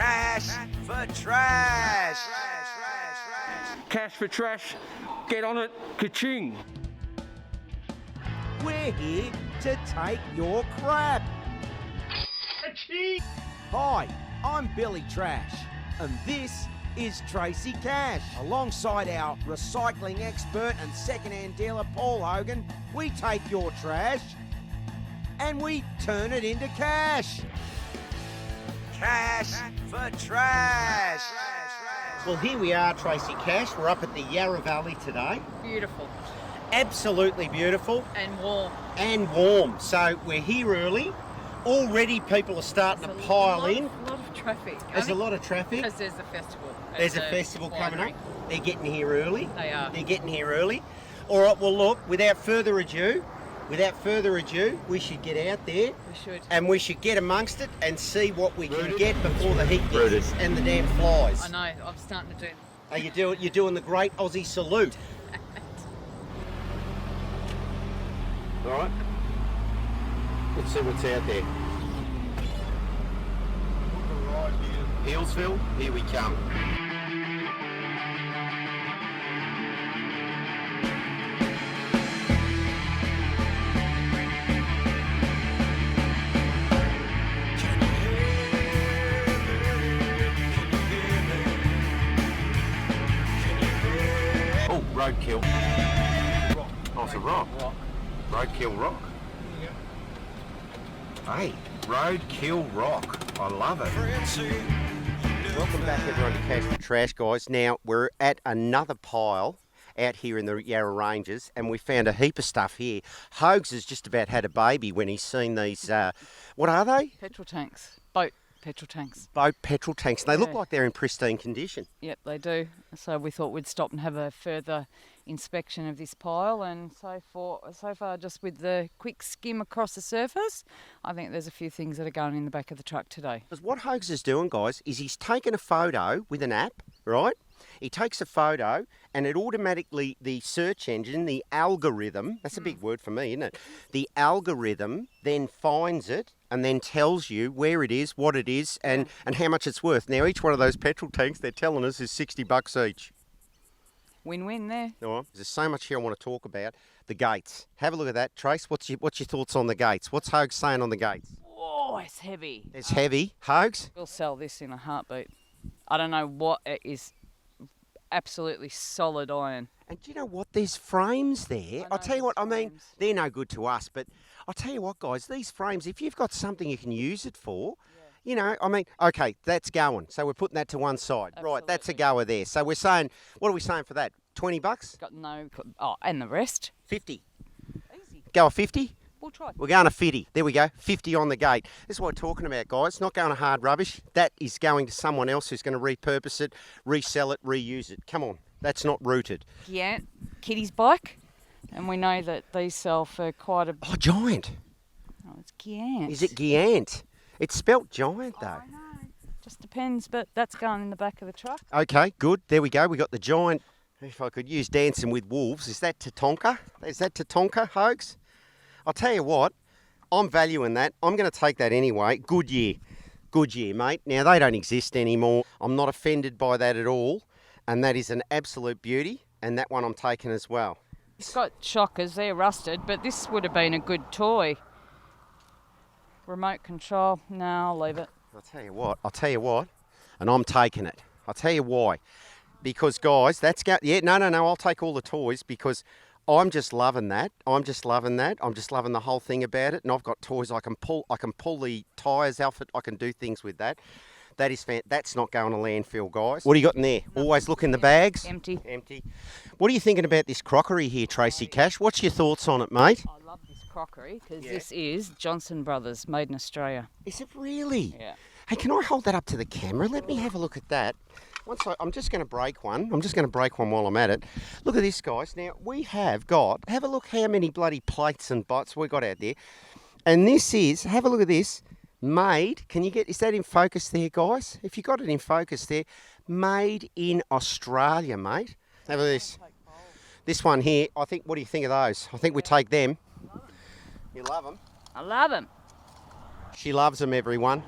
Cash for trash. Cash for trash. Get on it. Ka-ching. We're here to take your crap. Hi, I'm Billy Trash, and this is Tracy Cash. Alongside our recycling expert and second-hand dealer Paul Hogan, we take your trash and we turn it into cash. Cash for trash. Well, here we are, Tracy Cash. We're up at the Yarra Valley today. Beautiful. Absolutely beautiful. And warm. And warm. So we're here early. Already people are starting to pile in. A lot of traffic. There's a lot of traffic. Because there's a festival. There's a festival coming up. They're getting here early. They are. They're getting here early. All right, well, look, without further ado, we should get out there. We should. And we should get amongst it and see what we can get before the heat gets us and the damn flies. I know, I'm starting to do. Are you you're doing the great Aussie salute. All right. Let's see what's out there. Healesville, here we come. Oh, roadkill. Oh, it's a rock. Roadkill rock. Hey, roadkill rock. I love it. Welcome back everyone to Cash for Trash, guys. Now, we're at another pile out here in the Yarra Ranges, and we found a heap of stuff here. Hogs has just about had a baby when he's seen these, what are they? Petrol tanks. Boat petrol tanks. Boat petrol tanks. They look like they're in pristine condition. Yep, they do. So we thought we'd stop and have a further inspection of this pile, and so far just with the quick skim across the surface, I think there's a few things that are going in the back of the truck today. Because what Hogs is doing, guys, is he's taken a photo with an app, right? He takes a photo and it automatically, the search engine, the algorithm, that's a big word for me, isn't it? The algorithm then finds it and then tells you where it is, what it is, and how much it's worth. Now, each one of those petrol tanks, they're telling us, is $60 each. Win-win there. All right. There's so much here I want to talk about. The gates. Have a look at that. Trace, what's your thoughts on the gates? What's Hogs saying on the gates? Oh, it's heavy. It's heavy. Hogs? We'll sell this in a heartbeat. I don't know what it is. Absolutely solid iron. And do you know what? There's frames there. I'll tell you what, I mean, they're no good to us, but I'll tell you what, guys, these frames, if you've got something you can use it for, you know, I mean, okay, that's going. So we're putting that to one side. Absolutely. Right, that's a goer there. So we're saying, what are we saying for that? $20? Got no... Oh, and the rest? 50. Easy. Go a 50? We'll try. We're going to 50. There we go. 50 on the gate. This is what we're talking about, guys. Not going to hard rubbish. That is going to someone else who's going to repurpose it, resell it, reuse it. Come on. That's not rooted. Giant. Kitty's bike. And we know that these sell for quite a... Oh, giant. Oh, it's Giant. Is it Giant? It's spelt giant, though. I know. Just depends, but that's going in the back of the truck. Okay, good. There we go. We got the giant. If I could use Dancing with Wolves, is that Tatonka? Is that Tatonka, Hogs? I'll tell you what, I'm valuing that. I'm going to take that anyway. Good year, mate. Now, they don't exist anymore. I'm not offended by that at all. And that is an absolute beauty. And that one I'm taking as well. It's got shockers. They're rusted, but this would have been a good toy. Remote control. No, I'll leave it. I'll tell you what. And I'm taking it. I'll tell you why. Because, guys, that's... No, I'll take all the toys because... I'm just loving that. I'm just loving the whole thing about it. And I've got toys I can pull the tyres off it. I can do things with that. That's not going to landfill, guys. What do you got in there? Always look in the bags. Empty. What are you thinking about this crockery here, Tracy Cash? What's your thoughts on it, mate? I love this crockery because this is Johnson Brothers, made in Australia. Is it really? Yeah. Hey, can I hold that up to the camera? Let me have a look at that. I'm just going to break one. While I'm at it. Look at this, guys. Now, we have a look how many bloody plates and butts we got out there. And this is, have a look at this, made, is that in focus there, guys? If you got it in focus there, made in Australia, mate. Have a look at this. This one here, what do you think of those? I think we take them. You love them? I love them. She loves them, everyone.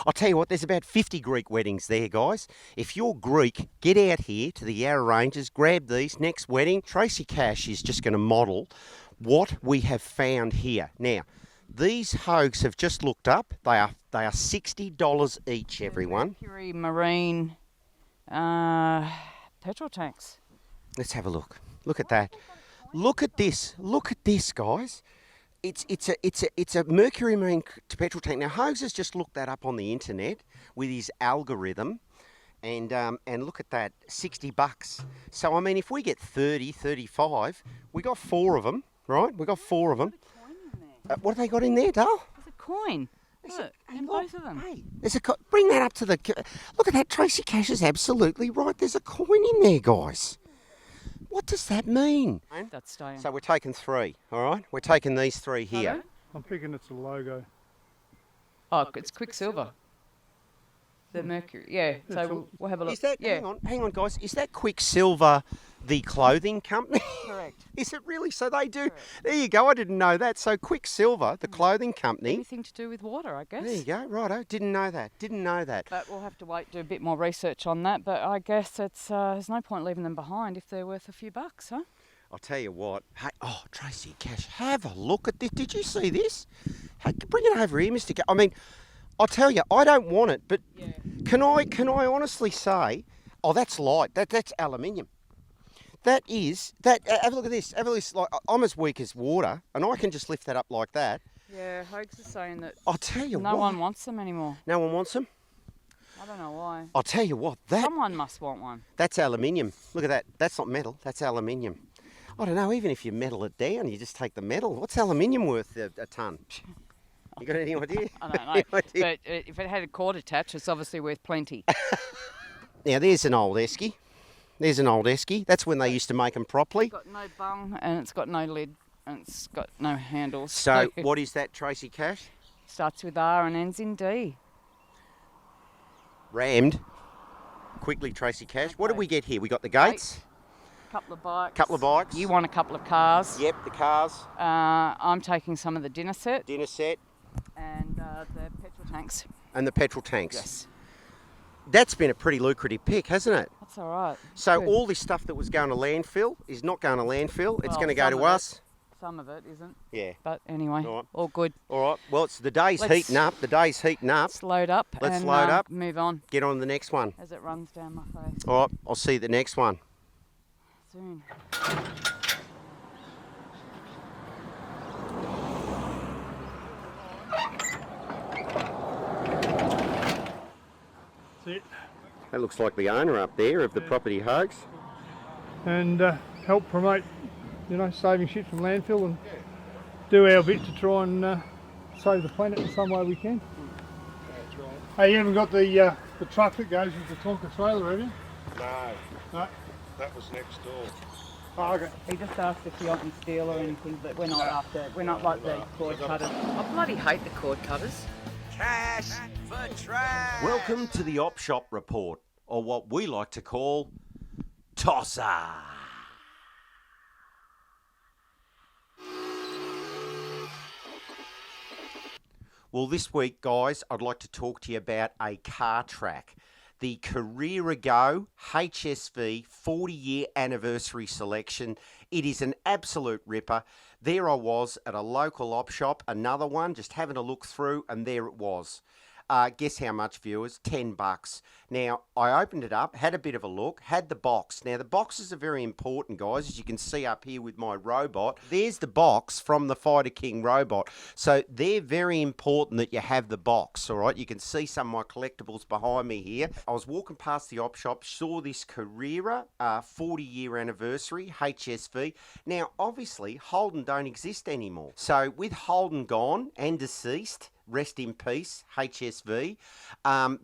I'll tell you what, there's about 50 Greek weddings there, guys. If you're Greek, get out here to the Yarra Ranges, grab these. Next wedding, Tracy Cash is just going to model what we have found here. Now, these hogs have just looked up. They are $60 each, everyone. Mercury Marine petrol tanks. Let's have a look. Look at that. Look at this. Look at this, guys. It's a Mercury Marine petrol tank. Now, Hogs has just looked that up on the internet with his algorithm, and look at that, $60. So I mean, if we get 30, 35, we got 4 of them, right? We got 4 of them. What have they got in there, Dale? There's a coin. Look, in both of them. Hey, bring that up to the. Look at that. Tracy Cash is absolutely right. There's a coin in there, guys. What does that mean? That's staying. So we're taking 3, all right? We're taking these 3 here. Hello? I'm thinking it's a logo. Oh, it's Quicksilver. The Mercury. Yeah, so we'll have a look. Is that, yeah. hang on, guys. Is that Quicksilver the clothing company? Correct. Is it really? So they do. Correct. There you go. I didn't know that. So Quicksilver, the clothing company. Anything to do with water, I guess. There you go. Righto. Didn't know that. Didn't know that. But we'll have to wait, do a bit more research on that. But I guess it's there's no point leaving them behind if they're worth a few bucks, huh? I'll tell you what. Hey, Tracy Cash, have a look at this. Did you see this? Hey, bring it over here, Mr. I mean, I'll tell you, I don't want it, but Yeah. can I honestly say, that's light. That's aluminium. That is that. Have a look at this. Have a look. Like, I'm as weak as water, and I can just lift that up like that. Yeah, Hogs is saying that I'll tell you no what. one wants them anymore. No one wants them. I don't know why. I'll tell you what. Someone must want one. That's aluminium. Look at that. That's not metal. That's aluminium. I don't know. Even if you metal it down, you just take the metal. What's aluminium worth a ton? You got any idea? I don't know. But if it had a cord attached, it's obviously worth plenty. Now there's an old esky. There's an old esky. That's when they used to make them properly. It's got no bung and it's got no lid and it's got no handles. So what is that, Tracy Cash? Starts with R and ends in D. Rammed. Quickly, Tracy Cash. What did we get here? We got the gates. Couple of bikes. Couple of bikes. You want a couple of cars. Yep, the cars. I'm taking some of the dinner set. Dinner set. And the petrol tanks. And the petrol tanks. Yes. That's been a pretty lucrative pick, hasn't it? That's all right. So Good. all this stuff that was going to landfill is not going to landfill. It's Well, going to go some to of us. Some of it isn't. Yeah. But anyway, All right. all good. All right. Well, it's the day's Let's- heating up. The day's heating up. Let's load up Let's and load up. move on Get on to the next one. as it runs down my face. All right. I'll see you at the next one. Soon. That's it. That looks like the owner up there of the property Hogs. And help promote, saving shit from landfill and do our bit to try and save the planet in some way we can. That's right. Hey, you haven't got the truck that goes with the Tonka trailer, have you? No, No. that was next door. Oh, okay. He just asked if you want steel or anything, but we're not after. We're not like the cord cutters. I bloody hate the cord cutters. Cash for trash. Welcome to the Op Shop Report, or what we like to call Tosser. Well, this week, guys, I'd like to talk to you about a car track. The Career Ago HSV 40-year anniversary selection. It is an absolute ripper. There I was at a local op shop, another one, just having a look through, and there it was. Guess how much, viewers? $10. Now, I opened it up, had a bit of a look, had the box. Now, the boxes are very important, guys, as you can see up here with my robot. There's the box from the Fighter King robot. So they're very important that you have the box, all right? You can see some of my collectibles behind me here. I was walking past the op shop, saw this Carrera 40-year anniversary HSV. Now, obviously, Holden don't exist anymore. So with Holden gone and deceased, rest in peace, HSV.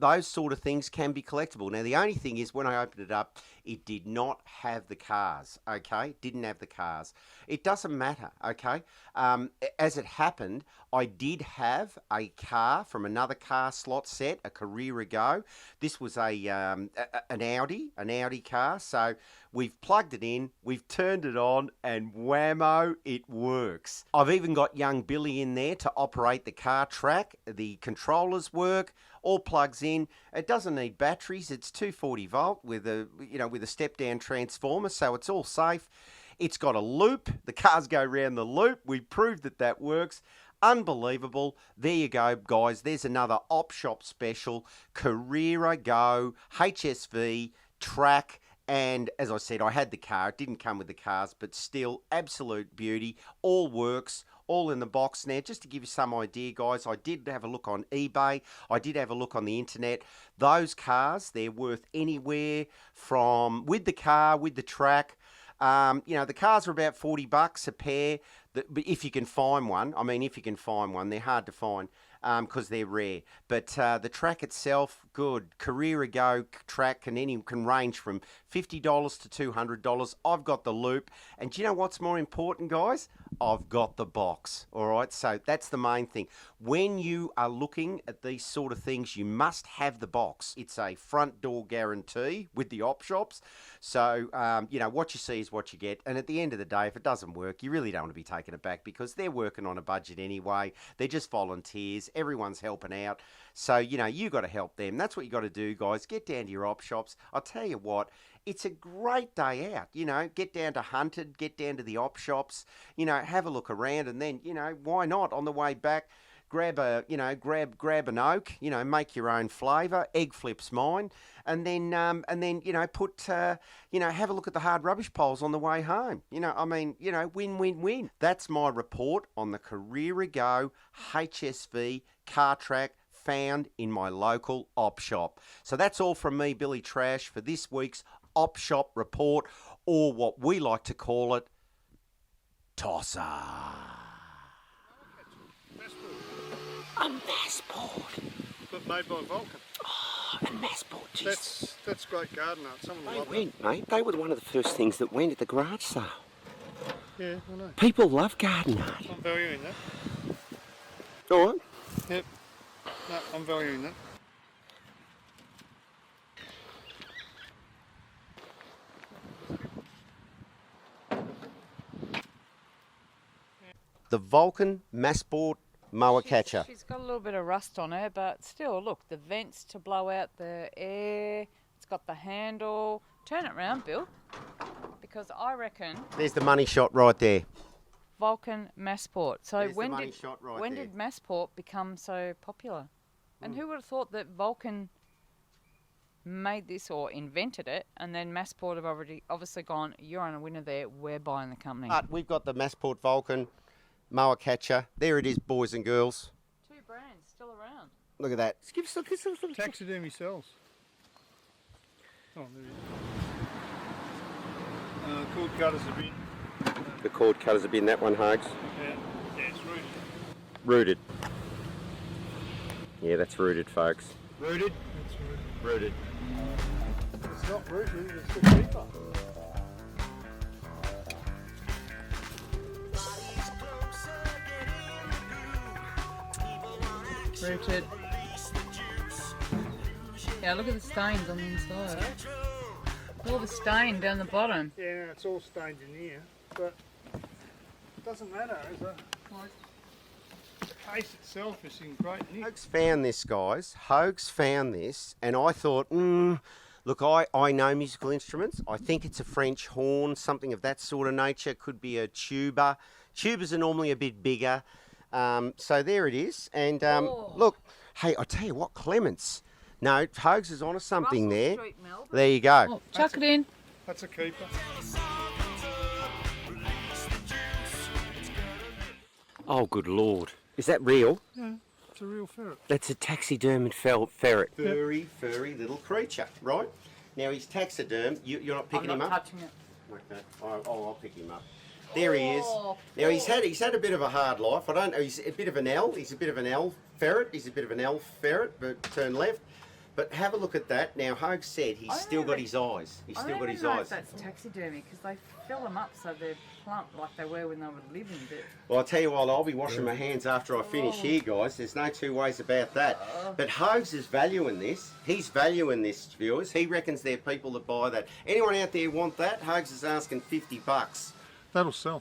Those sort of things can be collectible. Now, the only thing is, when I opened it up, It did not have the cars, okay? Didn't have the cars. It doesn't matter, okay? As it happened, I did have a car from another car slot set a career ago. This was an Audi car. So we've plugged it in, we've turned it on, and whammo, it works. I've even got young Billy in there to operate the car track. The controllers work, all plugs in. It doesn't need batteries. It's 240 volt with a step down transformer, so it's all safe. It's got a loop. The cars go round the loop. We proved that works. Unbelievable. There you go, guys. There's another Op Shop special. Carrera Go, HSV, track. And as I said, I had the car. It didn't come with the cars, but still, absolute beauty. All works, all in the box. Now, just to give you some idea, guys, I did have a look on eBay. I did have a look on the internet. Those cars, they're worth anywhere from, with the car, with the track, the cars are about $40 a pair, but if you can find one. I mean, if you can find one, they're hard to find because they're rare. But the track itself, good. Carrera Go track can range from $50 to $200. I've got the loop. And do you know what's more important, guys? I've got the box. All right, so that's the main thing. When you are looking at these sort of things, you must have the box. It's a front door guarantee with the op shops. So, what you see is what you get. And at the end of the day, if it doesn't work, you really don't want to be taking it back because they're working on a budget anyway. They're just volunteers. Everyone's helping out. So, you got to help them. That's what you got to do, guys. Get down to your op shops. I'll tell you what, it's a great day out. Get down to Hunted, get down to the op shops, have a look around, and then, why not on the way back? Grab grab an oak, make your own flavour. Egg Flip's mine, and then put have a look at the hard rubbish poles on the way home. Win-win-win. That's my report on the Carrera Go HSV car track found in my local op shop. So that's all from me, Billy Trash, for this week's op shop report, or what we like to call it, tosser. A Massport. But made by Vulcan. Oh, a Massport. That's great garden art. Some of them They love went, mate. They were one of the first things that went at the garage sale. Yeah, I know. People love garden art. I'm valuing that. All right. Yep. No, I'm valuing that. The Vulcan Massport Mower Catcher. She's got a little bit of rust on her, but still, look, the vents to blow out the air. It's got the handle. Turn it round, Bill, because I reckon There's the money shot right there. Vulcan Massport. So There's the when money did shot right when there. did Massport become so popular? And who would have thought that Vulcan made this or invented it, and then Massport have obviously gone, you're on a winner there, we're buying the company. But we've got the Massport Vulcan Mower Catcher. There it is, boys and girls. Two brands still around. Look at that. Give us a look. Taxidermy cells. Oh, there he is. Cord cutters have been. The cord cutters have been that one, Hogs. Yeah, it's rooted. Rooted. Yeah, that's rooted, folks. Rooted? It's rooted. Rooted. It's not rooted, it's the keeper. Rooted. Yeah, look at the stains on the inside. All the stain down the bottom. Yeah, no, it's all stained in here, but it doesn't matter, is it? Like, the case itself is in great nick. Hogs found this, guys. Hogs found this, and I thought, look, I know musical instruments. I think it's a French horn, something of that sort of nature. Could be a tuba. Tubas are normally a bit bigger. So there it is. And look, hey, I tell you what, Clements. No, Hogs is onto something Russell there. Street, Melbourne. There you go. Oh, chuck it in. That's a keeper. Oh, good Lord. Is that real? Yeah, it's a real ferret. That's a taxidermed ferret. Furry, furry little creature, right? Now he's taxidermed. You're not picking I'm not him up? touching it. Okay. I'll pick him up. There he is. Oh, Now he's had a bit of a hard life. I don't know. He's a bit of an L. He's a bit of an L ferret. He's a bit of an L ferret, but turn left. But have a look at that. Now, Hogue said he's still got his eyes. He's still got his eyes. That's taxidermy because they fill them up so they're plump like they were when they were living. Well, I'll tell you what, I'll be washing my hands after I finish here, guys. There's no two ways about that. But Hogues is valuing this. He's valuing this, viewers. He reckons there are people that buy that. Anyone out there want that? Hogues is asking $50. That'll sell.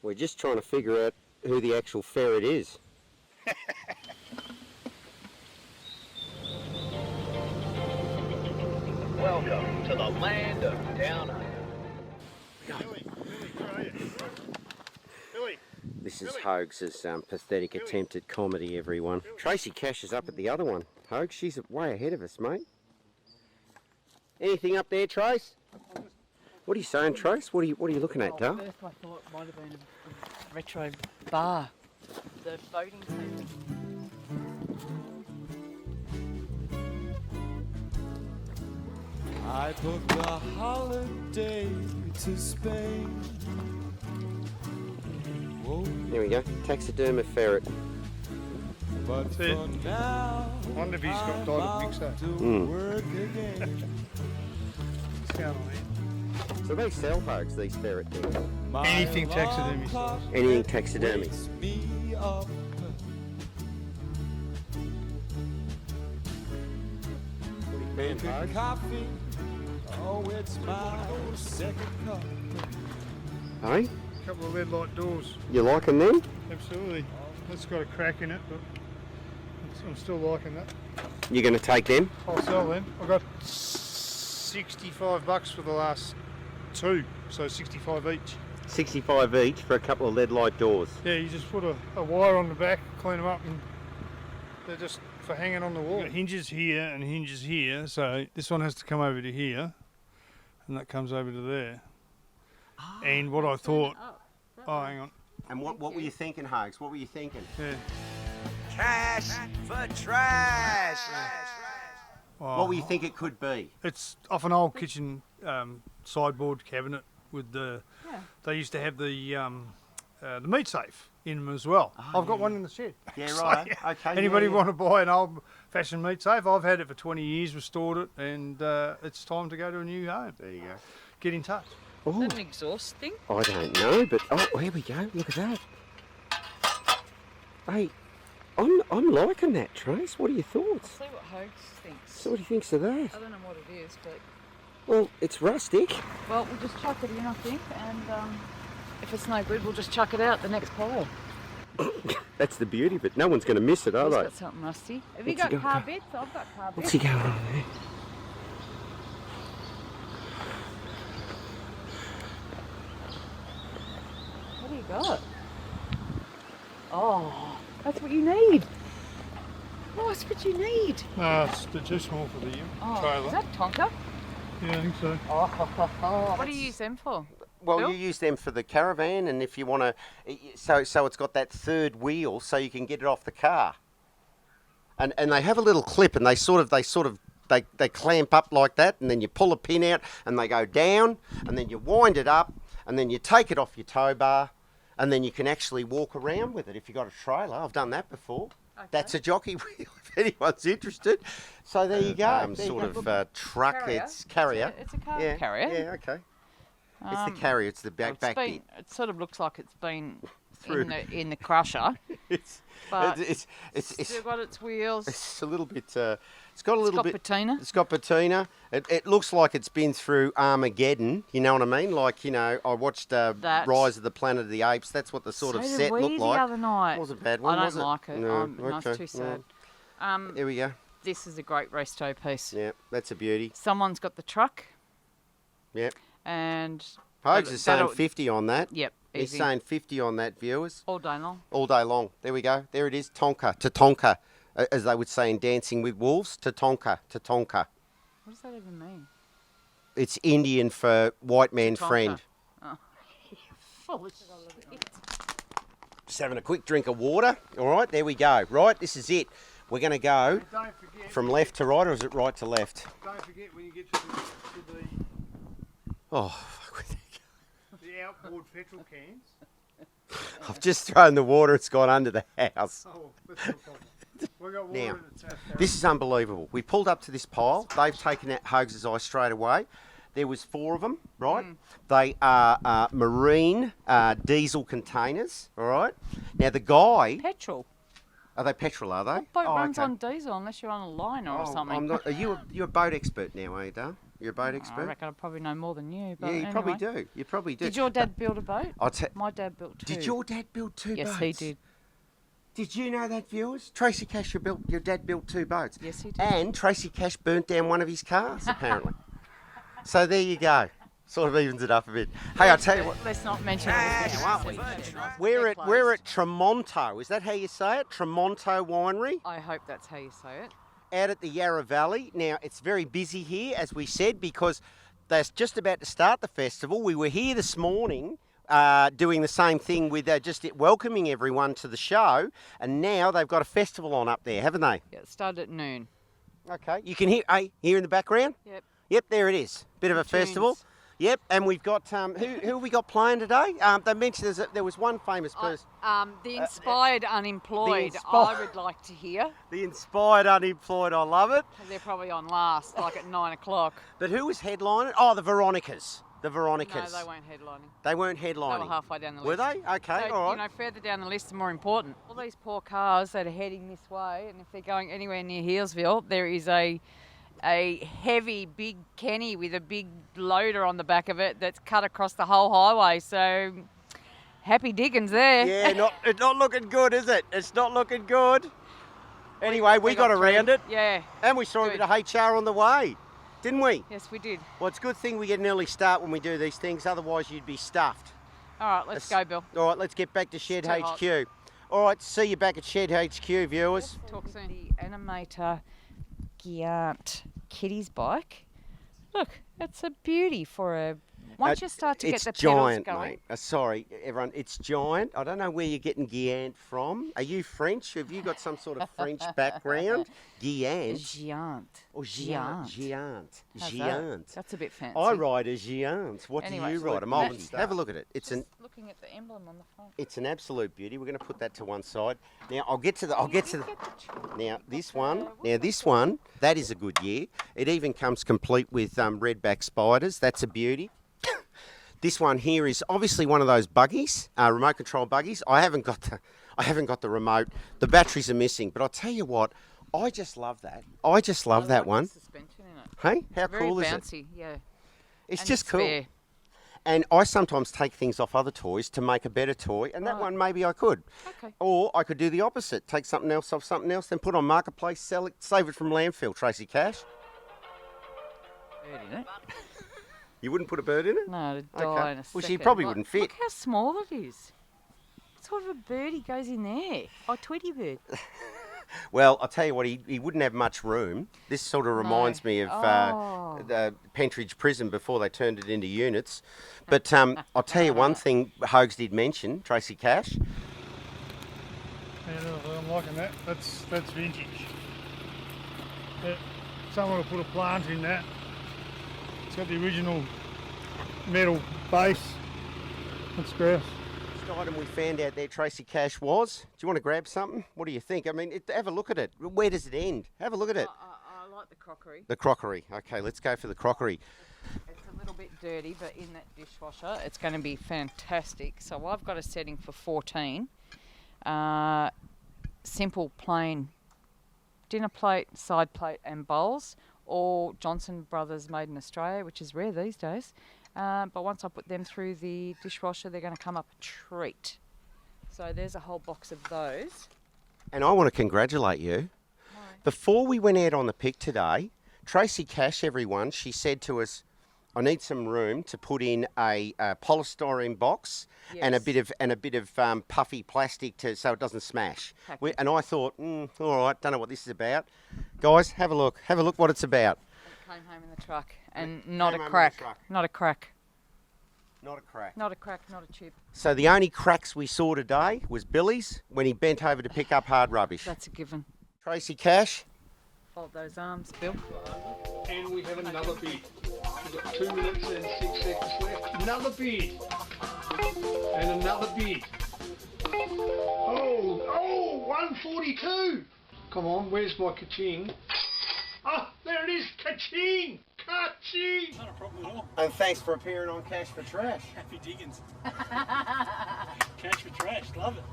We're just trying to figure out who the actual ferret is. Welcome to the land of Down Under. This is Hogues' pathetic attempt at comedy, everyone. Tracy Cash is up at the other one. Hogue, she's way ahead of us, mate. Anything up there, Trace? What are you saying, Trace? What are you looking at, Dale? First I thought it might have been a retro bar. The voting table. I booked a holiday to Spain. There we go. Taxiderma ferret. But That's it. for now, I wonder if he's got I'm diamond off mixer. to work again. So they sell Hogues, these ferret things. Anything taxidermy size. Anything taxidermy. Wakes me up. Making coffee. Oh, it's my second cup. Hey? A couple of lead light doors. You liking them? Absolutely. It's got a crack in it, but I'm still liking that. You're going to take them? I'll sell them. I got $65 for the last two, so 65 each. 65 each for a couple of lead light doors. Yeah, you just put a wire on the back, clean them up, and they're just for hanging on the wall. Hinges here and hinges here, so this one has to come over to here, and that comes over to there. And what I thought, hang on. And what were you thinking, Hogues? What were you thinking? Yeah. Cash for trash. What were you think it could be? It's off an old kitchen sideboard cabinet with the. Yeah. They used to have the meat safe in them as well. I've got one in the shed. Yeah, So, right. Okay. Anybody yeah, yeah. want to buy an old-fashioned meat safe? I've had it for 20 years, restored it, and it's time to go to a new home. There you go. Get in touch. Is that an exhaust thing? I don't know, but here we go. Look at that. Hey, I'm liking that, Trace. What are your thoughts? See what Hogues thinks. So what do you think's of that? I don't know what it is, but Well, it's rustic. well, we'll just chuck it in, I think, and if it's no good, we'll just chuck it out the next pile. That's the beauty of it. No one's going to miss it, are He's they? got something rusty. Have you What's he got got? car bits? I've got car What's bits. he going on there? What do you got? Oh, that's what you need. Oh, that's what you need. No, it's too small for the Oh, trailer. is that Tonka? Yeah, I think so. What do you use them for? Well, Bill? you use them for the caravan, and if you want to, so it's got that third wheel, so you can get it off the car. And they have a little clip, and they clamp up like that, and then you pull a pin out, and they go down, and then you wind it up, and then you take it off your tow bar, and then you can actually walk around with it if you've got a trailer. I've done that before. Okay. That's a jockey wheel if anyone's interested. So there you go. There you Sort go. of truck. Carrier. It's carrier. It's a car Yeah. carrier. Yeah. Okay. It's the carrier. It's the back bit. It sort of looks like it's been Through. in the crusher, It's but it's still got its wheels. it's a little bit. It's got a little bit. patina. It's got patina. It looks like it's been through Armageddon. You know what I mean? Like, you know, I watched Rise of the Planet of the Apes. That's what the sort of So set did we looked the like. other night. It wasn't a bad one, I was don't it? like it. No, No, it's okay, too sad. There we go. This is a great resto piece. Yeah, that's a beauty. Someone's got the truck, Yep. and Hogues is saying that'll- 50 on that. Yep, He's easy. saying 50 on that, viewers. All day long. All day long. There we go. There it is. Tonka. To Tonka. As they would say in Dancing with Wolves. To Tonka. To Tonka. What does that even mean? It's Indian for white man Tonka. friend. Oh. Full of shit. Just having a quick drink of water. All right, there we go. Right, this is it. We're going to go Don't forget. from left to right, or is it right to left? Don't forget when you get to the Oh, fuck with that. the outboard petrol cans. I've just thrown the water. It's gone under the house. Oh, that's no problem. We got water Now, at the tap. this is unbelievable. We pulled up to this pile. They've taken out Hogues' eye straight away. There was 4 of them, right? They are marine diesel containers, all right? Now, the guy... Petrol. Are they petrol, are they? Boat runs on diesel unless you're on a liner or something. I'm not, you're a boat expert now, are you, Dale? You're a boat I expert? reckon I probably know more than you. But Yeah, you anyway. probably do. You probably do. Did your dad build a boat? I'll My dad built 2. Did your dad build 2 boats? Yes, he did. Did you know that, viewers? Tracy Cash, your dad built 2 boats. Yes, he did. And Tracy Cash burnt down one of his cars, apparently. So there you go. Sort of evens it up a bit. Hey, I'll tell you what. Let's not mention it now, aren't we? We're at Tremonto. Is that how you say it? Tremonto Winery, I hope that's how you say it. out at the Yarra Valley. Now, it's very busy here, as we said, because they're just about to start the festival. We were here this morning doing the same thing with just welcoming everyone to the show, and now they've got a festival on up there, haven't they? Yeah, it started at noon. Okay, you can hear in the background? Yep. Yep, there it is. Bit of a Tunes. festival. Yep, and we've got, who have we got playing today? They mentioned there was one famous person. The Inspired Unemployed, I would like to hear. The Inspired Unemployed, I love it. They're probably on last, like at 9 o'clock. But who was headlining? Oh, the Veronicas. The Veronicas. No, they weren't headlining. They weren't headlining. They were halfway down the Were list. they? Okay, So, all right. you know, further down the list, the more important. All these poor cars that are heading this way, and if they're going anywhere near Healesville, there is a heavy, big Kenny with a big loader on the back of it that's cut across the whole highway. So, happy diggins there. Yeah, it's not looking good, is it? It's not looking good. Anyway, we got around 3. it. Yeah. And we saw a Good. bit of HR on the way, didn't we? Yes, we did. Well, it's a good thing we get an early start when we do these things, otherwise you'd be stuffed. All right, let's go, Bill. All right, let's get back to Shed too hot. HQ. All right, see you back at Shed HQ, viewers. Talk soon. The Animator Giant Kitty's bike. Look, it's a beauty for a... Once you start to get the It's giant, pedals going. mate. Sorry, everyone, it's giant. I don't know where you're getting Giant from. Are you French? Have you got some sort of French background? Giant. Giant. Or Giant. How's Giant. that? That's a bit fancy. I ride a Giant. What Anyway, do you so ride? A Malvern Star. Have a look at it. It's Just looking at the emblem on the front. It's an absolute beauty. We're going to put that to one side. Now I'll get to the. Now this one. That is a good year. It even comes complete with redback spiders. That's a beauty. This one here is obviously one of those buggies, remote control buggies. I haven't got the remote. The batteries are missing. But I'll tell you what, I just love that. I just love that like one. the suspension in it. Hey, how Very cool is it? bouncy, yeah. It's And just cool. fair. And I sometimes take things off other toys to make a better toy, and that Right. one maybe I could. Okay. Or I could do the opposite, take something else off something else, then put on Marketplace, sell it, save it from landfill, Tracy Cash. Bird in it. You wouldn't put a bird in it? No, it'd die Okay. in a Well, she second. probably Look- wouldn't fit. Look how small it is. What sort of a birdie goes in there? Oh, Tweety bird. Well, I'll tell you what, he wouldn't have much room. This sort of reminds me of Oh. the Pentridge Prison before they turned it into units. But I'll tell you one thing Hogues did mention, Tracy Cash. Yeah, look, I'm liking that. That's vintage. Yeah, someone will put a plant in that. It's got the original metal base. That's grouse. The item we found out there, Tracy Cash, was. Do you want to grab something? What do you think? I mean, have a look at it. Where does it end? Have a look at it. I like the crockery. The crockery. Okay, let's go for the crockery. It's a little bit dirty, but in that dishwasher, it's going to be fantastic. So I've got a setting for 14. Simple, plain dinner plate, side plate and bowls, or Johnson Brothers made in Australia, which is rare these days. But once I put them through the dishwasher, they're going to come up a treat. So there's a whole box of those. And I want to congratulate you. Before we went out on the pick today, Tracy Cash, everyone, she said to us, I need some room to put in a polystyrene box and a Yes. bit of puffy plastic so it doesn't smash. Package. And I thought, all right, don't know what this is about. Guys, have a look what it's about. Came home in the truck, and not Came a home in the crack. truck. Not a crack. Not a crack. Not a crack, not a chip. So the only cracks we saw today was Billy's when he bent over to pick up hard rubbish. That's a given. Tracy Cash. Fold those arms, Bill. And we have another bid. We've got 2 minutes and 6 seconds left. Another bid. And another bid. Oh, 142. Come on, where's my ka-ching? Oh, there it is, ka-ching! Ka-ching! Not a problem at all. And thanks for appearing on Cash for Trash. Happy diggins. Cash for trash, love it.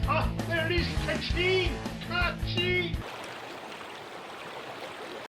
Oh, there it is, ka-ching! Ka-ching!